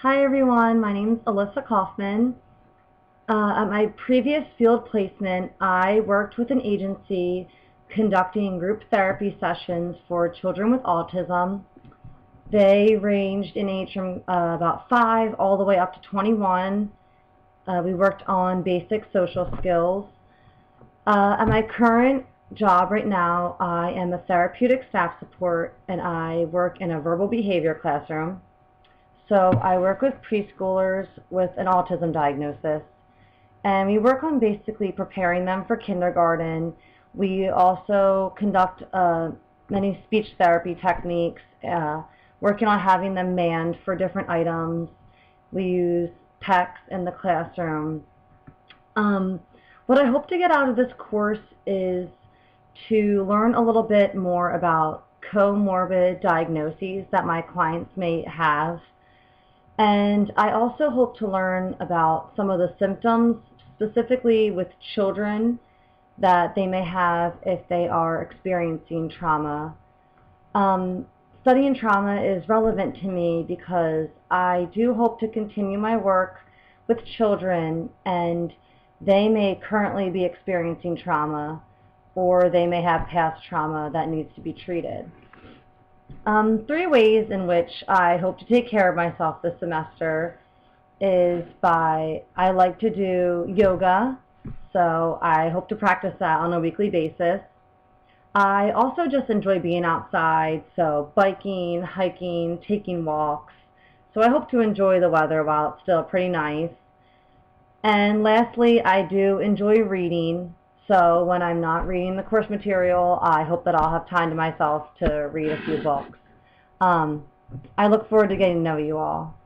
Hi everyone, my name is Alyssa Kaufman. At my previous field placement, I worked with an agency conducting group therapy sessions for children with autism. They ranged in age from about 5 all the way up to 21. We worked on basic social skills. At my current job right now, I am a therapeutic staff support and I work in a verbal behavior classroom. So I work with preschoolers with an autism diagnosis, and we work on basically preparing them for kindergarten. We also conduct many speech therapy techniques, working on having them manned for different items. We use text in the classroom. Um, what I hope to get out of this course is to learn a little bit more about comorbid diagnoses that my clients may have, and I also hope to learn about some of the symptoms, specifically with children, that they may have if they are experiencing trauma. Um, Studying trauma is relevant to me because I do hope to continue my work with children, and they may currently be experiencing trauma, or they may have past trauma that needs to be treated. Three ways in which I hope to take care of myself this semester is I like to do yoga, so I hope to practice that on a weekly basis. I also just enjoy being outside, so biking, hiking, taking walks. So I hope to enjoy the weather while it's still pretty nice. And lastly, I do enjoy reading. So when I'm not reading the course material, I hope that I'll have time to myself to read a few books. Um, I look forward to getting to know you all.